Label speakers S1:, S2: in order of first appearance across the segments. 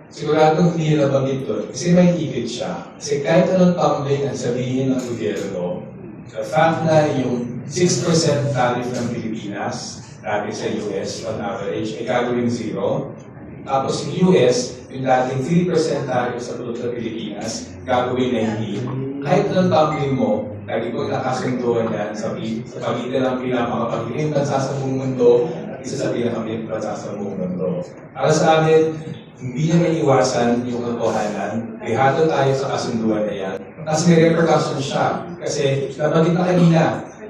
S1: Siguradong hindi nila nabanggit doon kasi may ipit siya. Kasi kahit anong tumbling ang sabihin ng gobyerno, the fact na yung 6% tariff ng Pilipinas, dati sa US on average, ay gagawin 0. Tapos yung US, yung dating 3% tariff sa produkto ng Pilipinas, gagawin 19. Kahit anong tumbling mo, lagi ko nakasunduan yan sa pagitan ng pinakamakapagiling bansa sa buong mundo at isa sa pinakamaling bansa sa buong mundo. Para sa amin, hindi na may iwasan yung katotohanan. Lihado tayo sa kasunduan na yan. Tapos may repercussion siya. Kasi nabanggit na kanina,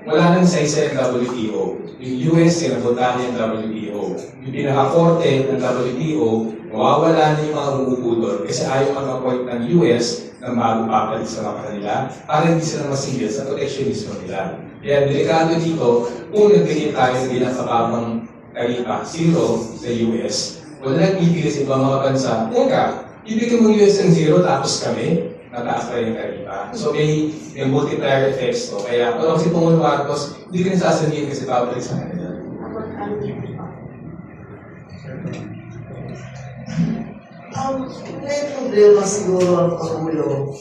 S1: wala nang saysay ang WTO. Yung US, sinabotahan yung WTO. Yung pinaka-korte ng WTO, mawawala na yung mga umupudol kasi ayaw mag-appoint ng US na bagong papalit sa mga kanila para hindi sila masingil sa protectionismo nila. Kaya delikado dito, kung nagbigay tayo ng ginakababang taripa, 0 sa US, wala nagpipili sa ibang mga bansa, teka, ibigay mo US ng 0 tapos kami, nataas pa yung taripa. So may multiplier effects to. Kaya parang si Pangulong Marcos, hindi ka nasasabihin kasi babalik sa kanila.
S2: May problema siguro ang Pangulo.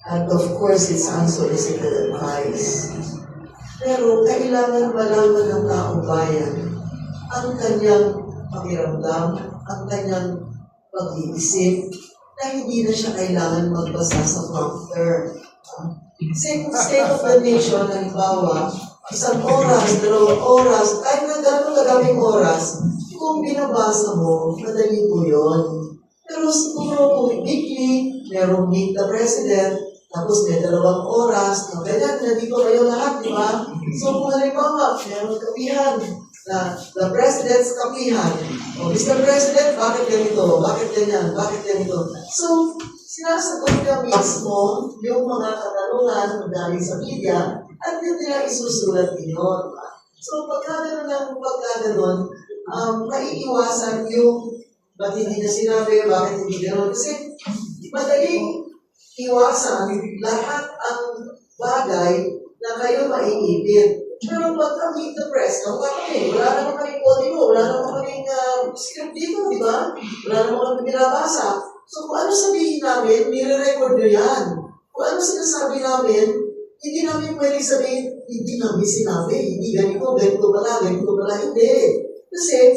S2: And of course, it's unsolicited advice. Pero kailangan malaman ng taong bayan ang kanyang pakiramdam, ang kanyang pag-iisip, na hindi na siya kailangan magbasa sa prompter. State of the nation, halimbawa, 1 oras, 2 oras, kahit na gano'ng kagawing oras, kung binabasa mo, madali po yun. Pero siguro kung weekly, merong meet the president, tapos may 2 oras, na ganyan, nandito kayo lahat, di ba? So kung halimbawa, merong kapihan, na the president's kapihan, o Mr. President, bakit ganito? Bakit ganyan? Bakit ganito? So, sinasagot niya mismo yung mga katanungan na galing sa media at yun nila isusulat ninyo. Diba? So, pagka gano'n, maiiwasan yung bakit hindi na sinabi, bakit hindi gano'n. Kasi madaling iwasan lahat ang bagay na kayo maiipit. Pero pagka meet the press, kamukha kami, wala naman kaming kodigo, wala naman kaming script dito, di ba? Wala naman kaming binabasa. So kung ano sabihin namin, nire-record nyo yan. Kung ano sinasabi namin, hindi namin pwede sabihin, hindi namin sinabi, hindi ganito pala, hindi. Kasi,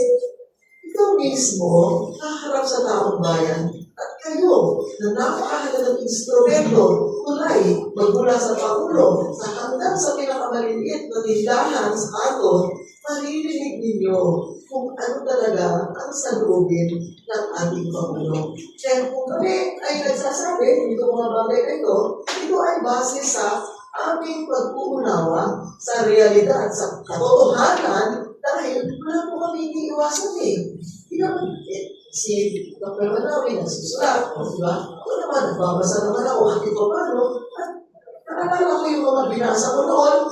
S2: ikaw mismo, kaharap sa taong bayan, at kayo, na napakahalagang instrumento, tulay, magmula sa Pangulo, sa hanggang sa pinakamaliliit na tindahan sa ato, maririnig ninyo kung ano talaga ang salubin ng ating Pangulo. Kaya kung kami ay nagsasabi, dito mga bagay na ito ay base sa aming pag-uunawa sa realidad, sa katotohanan, dahil wala po kami iniiwasan si Dr. Manawi nagsusulat, di ba? Ako naman, nagbabasa naman ako, kahit pa paano, at nakalala ko yung mga binasa ko noon.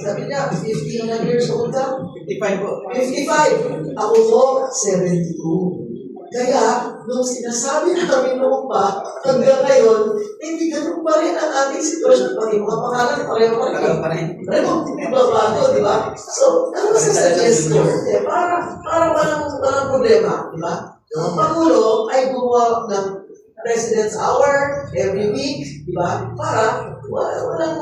S2: Sabi niya, 50 na years old ka? 55 po. 55. Ako po, 72. Kaya, nung sinasabi namin noon pa, hanggang ngayon, hindi ganun pa rin ang ating sitwasyon. Pati mga pangalan, pareho pa rin. Pareho, hindi ba bago, di ba? So, ano suggest ko? Para walang problema, di ba? Ang Pangulo ay gumawa ng President's Hour every week, di ba? Para walang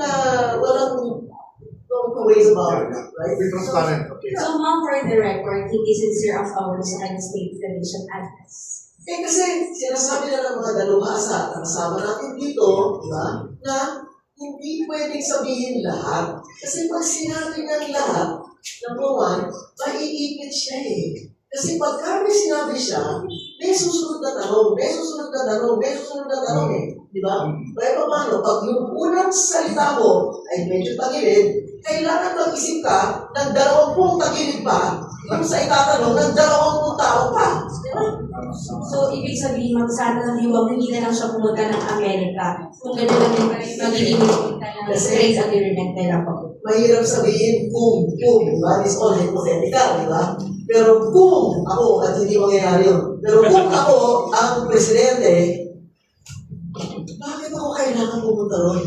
S2: no ways about it, right?
S3: So, ma'am, for the record, hindi sincere of our sa kanyang state television address.
S2: Kasi sinasabi na ng mga dalubhasa, kasama natin dito, di ba? Na hindi pwedeng sabihin lahat. Kasi pag sinabi ng lahat, number one, maiipit siya eh. Kasi pagka may sinabi siya, may susunod na tanong eh. Di ba? Kaya paano, pag yung unang salita mo ay medyo tagilid, kailangan mag-isip ka ng 20 tagilid pa yung sa itatanong ng 20 tao pa. Di ba?
S3: So, ibig sabihin, sana ng liwag, hindi na lang siya pumunta ng Amerika. Kung gano'n lang din pa rin magiging ng trade agreement nila po.
S2: Mahirap sabihin kung, di ba? It's all hypothetical, di ba? Pero kung ako, at hindi mangyayari yun, pero kung ako ang presidente, bakit ako kailangan pumunta ron?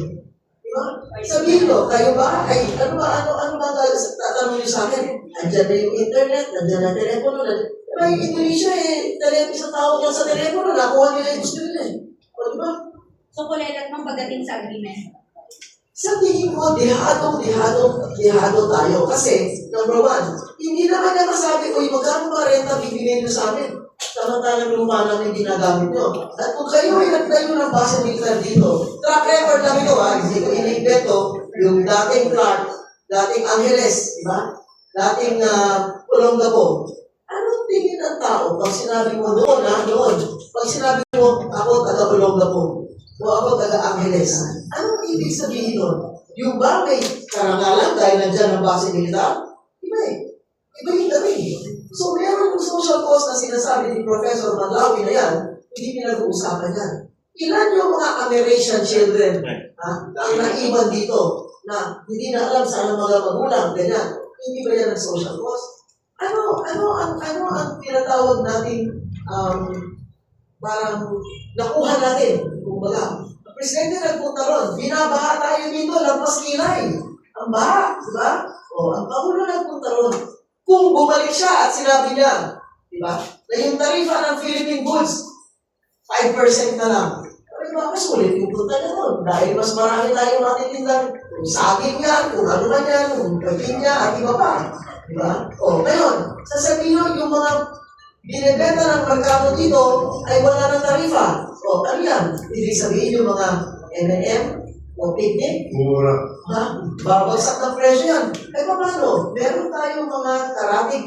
S2: Diba? Sabihin ko, kayo ba? Ay, ano ba tatanong niyo sa akin? Nandiyan na yung internet, nandiyan na telepono, May Indonesia isang tao lang sa telepono, nakuha nila yung gusto nila eh. O, di ba?
S3: So, kulelat mang pagdating sa agreement.
S2: Sa tingin ko, dihado tayo. Kasi, number one, hindi naman niya masabi, uy, magkano ba renta bibigyan niyo sa amin? Samantalang lupa namin ginagamit niyo. At kung kayo ay nagtayo ng base militar dito, track record namin ito, hindi ko ini-invento, yung dating Clark, dating Angeles, di ba? Dating Olongapo. Anong tingin ng tao pag sinabi mo doon, doon? Pag sinabi mo, ako taga Olongapo, o ako taga Angeles, anong ibig sabihin nun? Yung ba may karangalan dahil nandyan ang base militar? Iba eh. Iba yung dating. So, meron yung social cost na sinasabi ni Professor Manlawi na yan, hindi pinag-uusapan yan. Ilan yung mga American children ang naiwan dito na hindi na alam saan ang mga magulang, ganyan. Hindi ba yan ang social cost? Ano ang tinatawag natin parang nakuha natin? Kumbaga, ang presidente nagpunta ron, binabaha tayo dito, lampas kilay. Ang baha, di ba? O, ang Pangulo nagpunta ron. Kung bumalik siya at sinabi niya, di ba, na yung tarifa ng Philippine goods, 5% na lang. Pero diba, mas ulit yung punta na ron. Dahil mas marami tayong matitindang kung saging yan, kung ano man yan, kung pagin niya, at iba pa. Di ba? O, ngayon, sasabihin nyo, yung mga binibenta ng merkado dito ay wala ng tarifa. O, ano yan? Ibig sabihin yung mga M&M o picnic,
S4: Mura.
S2: ha? Babagsak ng presyo yan. Eh, paano? Meron tayong mga karatig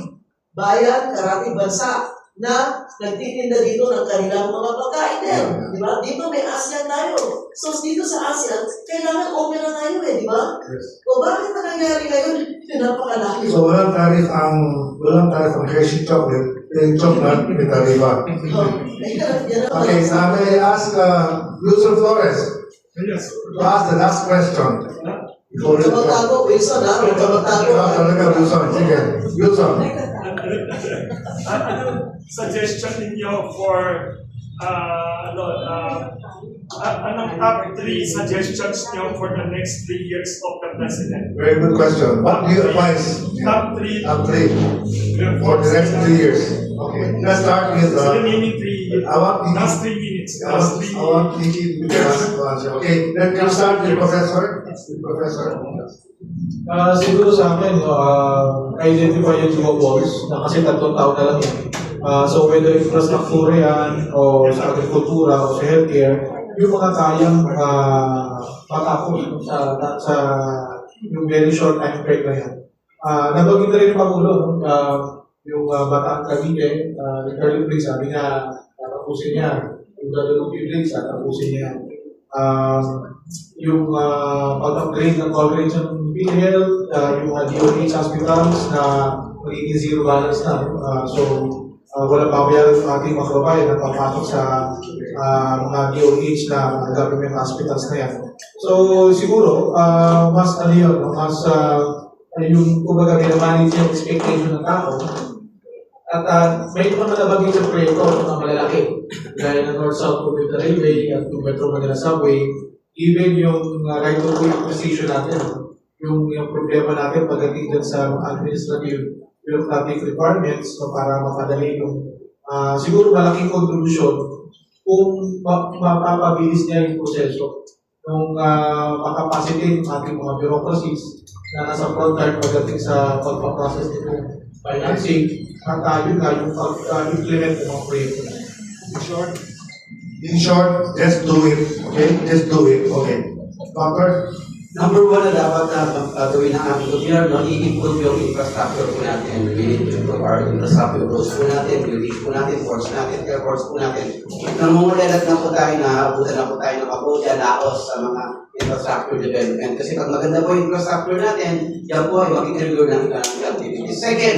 S2: bayan, karatig bansa na nagtitinda dito ng kanilang mga pagkain din. Di ba? Dito may ASEAN tayo. So, dito sa ASEAN, kailangan open na tayo eh, di ba?
S4: Yes.
S2: O bakit na nangyari ngayon? Napakalayo.
S4: So walang tarif ang Hershey chocolate. Yung chocolate may tarifa. Okay, now may I ask Luzon Flores to ask the last question. Before
S2: Huwag ka magtago, Wilson, ha? Huwag ka magtago.
S4: Talaga, Luzon. Sige. Luzon.
S5: Ano suggestion ninyo for anong top 3 suggestions nyo for the next 3 years of the president?
S4: Very good question. What do you advise?
S5: Top 3
S4: Top 3 for the next 3 years. Okay. Let's start with
S5: the remaining 3
S4: I want Nikki.
S5: last 3 minutes.
S4: I want Nikki to answer. Okay. Then we'll start with Professor.
S1: Siguro sa akin, identify yung mga walls na kasi 3 taon na lang yun. So whether infrastructure yan, o sa agrikultura, o sa healthcare, yung mga kayang matapos sa yung very short time frame na yan. Nabagin na rin yung Pangulo, yung Bataan Cavite, Ricardo sabi niya, tapusin niya. Yung Guadalupe Bridge, tapusin niya. Yung pag-upgrade ng coverage ng PhilHealth, yung DOH hospitals na magiging zero balance na. So, walang babayaran ng ating mga kababayan na papasok sa mga DOH na government hospitals na yan. So, siguro, mas yung kumbaga minamanage yung expectation ng tao. At may mga nabagay sa proyekto na malalaki. Gaya ng North-South Commuter Railway at yung Metro Manila Subway, even yung right of way acquisition natin, yung problema natin pagdating dyan sa administrative bureaucratic requirements so para mapadali yung siguro malaking contribution kung mapapabilis niya yung proseso nung makapacitate ng ating mga bureaucracies na nasa frontline pagdating sa pagpaprocess ng financing at yung pag-implement ng mga proyekto.
S4: In short, just do it. Okay? Just do it. Okay. Doctor?
S6: Number 1 na dapat na gawin ng aming gobyerno, i-improve yung infrastructure po natin. We need to improve our infrastructure, roads po natin, buildings po natin, ports natin, airports po natin. Namumulat na po tayo na abutan na po tayo ng Cambodia, Laos sa mga infrastructure development. Kasi pag maganda po yung infrastructure natin, yan po ay mag-trigger ng economic activities. Second,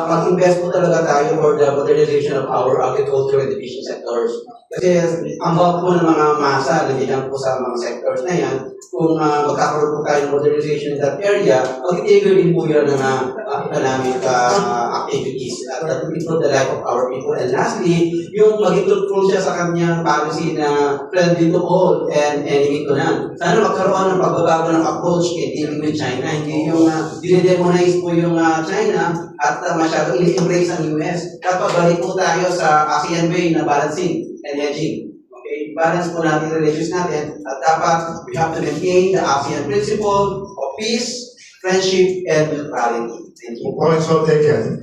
S6: mag-invest po talaga tayo for the modernization of our agriculture and fishing sectors. Kasi ang bawat po ng mga masa na dinang po sa mga sectors na yan, kung magkakaroon po tayo ng modernization in that area, mag-trigger din po yan ng economic activities at that will improve the life of our people. And lastly, yung mag-improve po siya sa kanyang policy na friendly to all and enemy to none. Sana sana magkaroon ng pagbabago ng approach kay dealing with China. Hindi yung dinidemonize po yung China at masyadong i-embrace ang US. Dapat balik po tayo sa ASEAN way na balancing and hedging. Okay, balance po natin yung relations natin at dapat we have to maintain the ASEAN principle of peace, friendship, and neutrality. Thank you.
S4: Points well taken.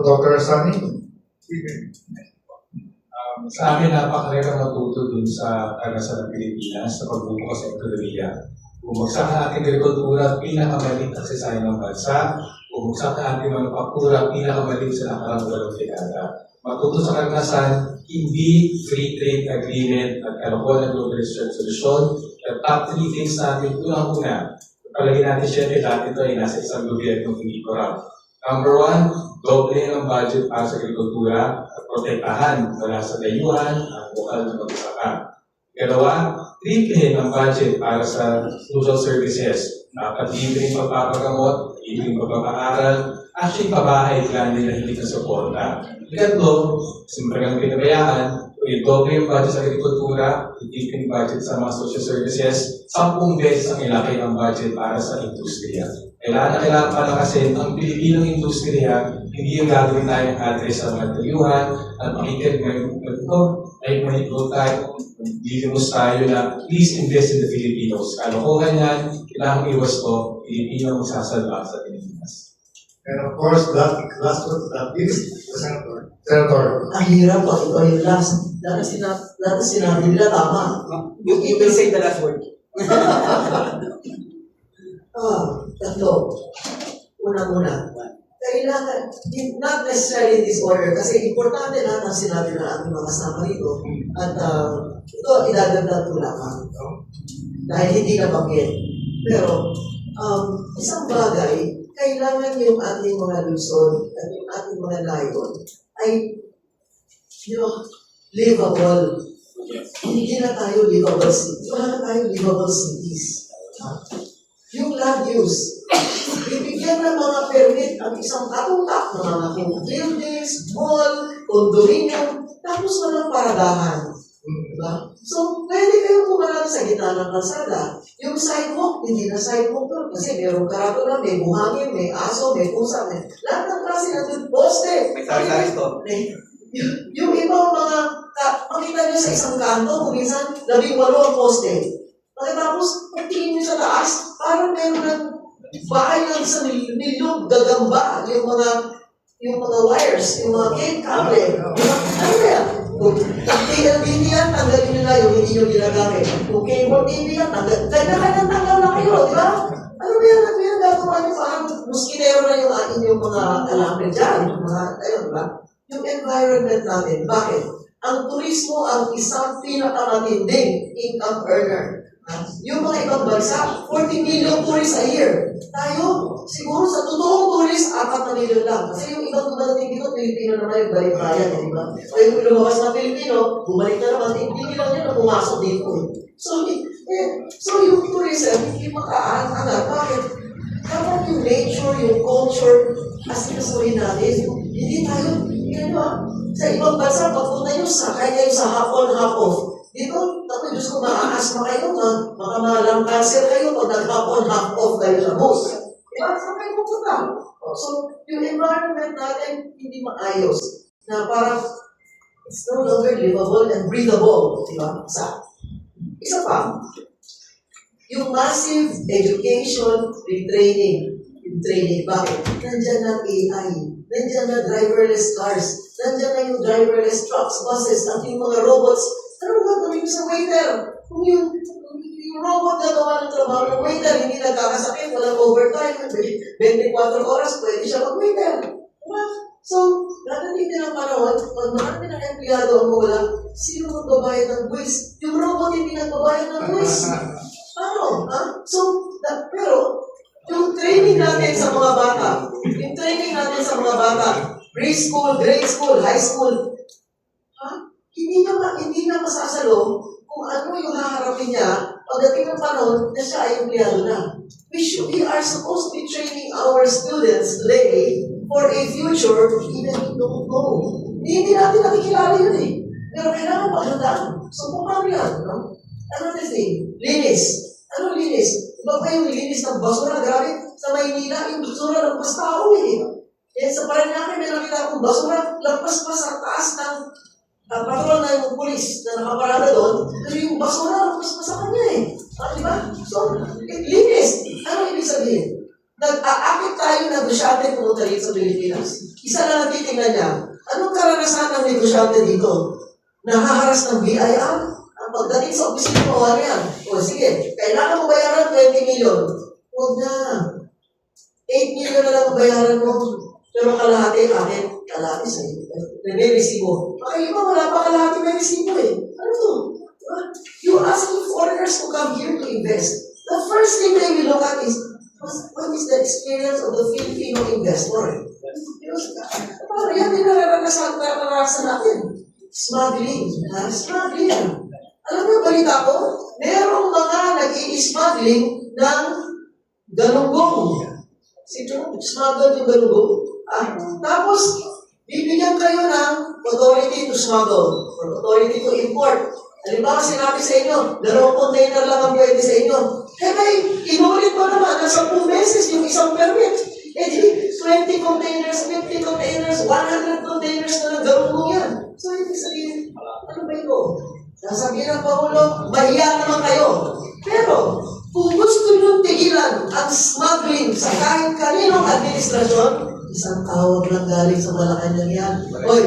S4: Dr. Sani?
S1: Sa amin, napakalaga matuto dun sa karanasan ng Pilipinas sa pagbubukas ng ekonomiya. Bumagsak ang ating agrikultura, pinakamaliit ang sasayan ng bansa. Bumagsak ang ating manufaktura, pinakamaliit sa nakarang walong dekada. Matuto sa karanasan, hindi free trade agreement at kalokohan ng globalization solusyon. The top 3 things natin, unang-una, palagi natin syempre dati ito ay nasa isang gobyerno hindi corrupt. Number 1, doble ang budget para sa agrikultura at protektahan mula sa dayuhan at lokal na magsasaka. Ikalawa, triple ang budget para sa social services. Dapat libreng pagpapagamot, libreng pagpapaaral, actually pabahay lang nila hindi na suporta. Ikatlo, siyempre ang pinabayaan, i-doble yung budget sa agrikultura, i-deepen yung budget sa mga social services, 10 beses ang ilaki ang budget para sa industriya. Kailangan palakasin ang Pilipinong industriya, hindi yung gagawin tayong address sa mga tayuhan, at makikita may go tayo, dilimos tayo na please invest in the Filipinos. Kalokohan yan, kailangan iwas to, Pilipino magsasalba sa Pilipinas.
S4: And of course, last but not least, the Senator. Senator.
S2: Ang hirap pag ito yung last. Lahat sinabi nila tama.
S6: You will say the last word.
S2: Tatlo. Unang-una. Kailangan, not necessarily in this order, kasi importante lahat ang sinabi ng ating mga kasama rito. At ito, idadagdag ko lamang. Dahil hindi na bagay. Pero, isang bagay, kailangan yung ating mga Luzon at yung ating mga layon ay, livable. Hindi na tayo livable cities. Wala na tayo livable cities. Yung land use, bibigyan ng mga permit ang isang katutak ng mga buildings, mall, condominium, tapos walang paradahan. Diba? So, pwede kayong pumaraan sa gitna ng kalsada. Yung sidewalk, hindi na sidewalk doon kasi merong karato na, may buhangin, may aso, may pusa, may lahat ng klase na doon, poste.
S6: May tayo to.
S2: Yung ibang mga, makita nyo sa isang kanto, kung minsan, 18 ang poste. Pagkatapos, pagtingin nyo sa taas, parang meron ng bahay ng isang milyong gagamba, yung mga wires, yung mga cable. Ano yan? Kung TLDT yan, tanggalin nyo na yung hindi nyo ginagamit. Kung cable TV yan, kanya-kanya tanggal na kayo, di ba? Ano ba yan? Ano yan? Gagawa nyo parang muskitero na yung inyong mga alambre dyan. Yung mga, ayun, di ba? Yung environment natin, bakit? Ang turismo ang isang pinakamatinding income earner. Yung mga ibang bansa, 40 million tourists a year. Tayo, siguro sa totoong tourist, 4 million lang. Kasi yung ibang dumadating dito, Pilipino naman yung balik-bayan, di ba? O yung lumabas na Pilipino, bumalik na naman, hindi lang yan na pumasok dito. So yung tourism, hindi makaangat. Bakit? Dapat yung nature, yung culture, as inasuhin natin, hindi tayo, sa ibang bansa, pagpunta nyo, sakay kayo sa hapon, hap-off. Dito, tapos Diyos ko, maaasma kayo, baka malang cancer kayo pag nag-hapon, hap-off kayo sa bus. Diba? Saan kayo pupunta? So, yung environment natin, hindi maayos. Na parang, it's no longer livable and breathable. Diba? Isa pa, yung massive education, retraining. Yung training, bakit? Nandiyan ang AI. Nandiyan na driverless cars. Nandiyan na yung driverless trucks, buses, at yung mga robots. Ano ba gagawin sa waiter? Kung yung robot gagawa ng trabaho ng waiter, hindi nagkakasakit, walang overtime, 24 oras, pwede siya mag-waiter. Diba? So, dadating din ang panahon, pag marami ng empleyado ang wala, sino magbabayad ng buwis? Yung robot hindi nagbabayad ng buwis. Paano? So, pero, yung training natin sa mga bata, preschool, grade school, high school, hindi na masasalo kung ano yung haharapin niya pagdating ng panahon na siya ay empleyado na. We are supposed to be training our students today for a future even we don't know. Hindi natin nakikilala yun Pero kailangan paghandaan. So, paano yan? Another thing, linis. Ano linis? Iba pa yung linis ng basura. Grabe, sa Maynila, yung basura lampas tao eh. Eh, sa Paranaque, may nakita akong basura, lampas pa sa taas ng patrol na yung pulis na nakaparada doon, pero yung basura lampas pa sa kanya eh. Diba? So, linis. Ano ibig sabihin? Nag-aakit tayo na negosyante pumunta rito sa Pilipinas. Isa lang ang titingnan niya. Anong karanasan ng negosyante dito? Nahaharas ng BIR? Ang pagdating sa opisina mo, ano yan? O sige, kailangan mo bayaran 20 million. Huwag na. 8 million na lang ang bayaran mo. Pero kalahati akin, kalahati sa'yo. May resibo. Baka iba, wala pa kalahati may resibo eh. Ano to? You're asking foreigners to come here to invest. The first thing they will look at is, what is the experience of the Filipino investor? Parang yan din naranasan natin. Smuggling. Smuggling. Alam mo yung balita ko? Merong mga nag-i-smuggling ng galunggong. Smuggle yung galunggong. Tapos, bibigyan kayo ng authority to smuggle or authority to import. Halimbawa, sinabi sa inyo, 2 container lang ang pwede sa inyo. Eh, may inulit mo naman na 10 beses yung isang permit. Eh, di, 20 containers, 50 containers, 100 containers na lang galunggong yan. So, ibig sabihin, ano ba ito? Sasabihin ng Pangulo, mahiya naman kayo. Pero, kung gusto nyo tigilan ang smuggling sa kahit kaninong administrasyon, isang tawag lang galing sa Malacanang yan. Hoy,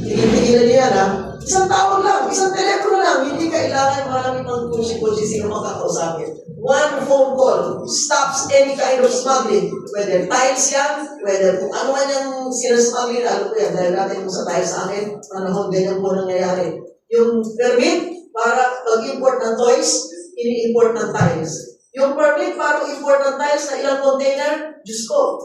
S2: tigil-tigilan niya yan ha. Isang tawag lang, isang telepono lang, hindi kailangan maraming pang-kunsi-kunsi sino makakausapin. One phone call stops any kind of smuggling. Whether tiles yan, whether kung ano man yung sinasmuggling, alam ko yan, dahil natin yung sa tiles sa akin, panahon ganyan po nangyayari. Yung permit para mag-import ng toys, ini-import ng tiles. Yung permit para import ng tiles na ilang container, Diyos ko,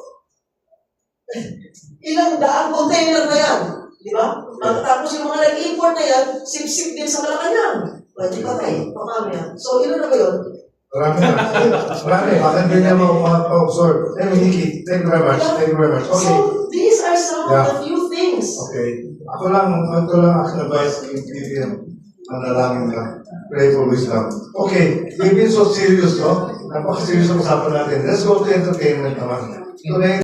S2: ilang daang container na yan. Di ba? Tapos yung mga nag-import na yan, sip-sip din sa Malacanang. Pwede pa tayo, pamami yan. So, ilan na ba yun?
S4: Marami na. Marami. Bakit din niya ma-absorb? Anyway, Nikki, thank you very much. Thank you very much. Okay.
S2: So, these are some of the few things.
S4: Okay. Ako lang aking advice kay PBM. Manalangin ka. Pray for wisdom. Okay. We've been so serious, no? Napaka-serious ang usapan natin. Let's go to entertainment naman. Today,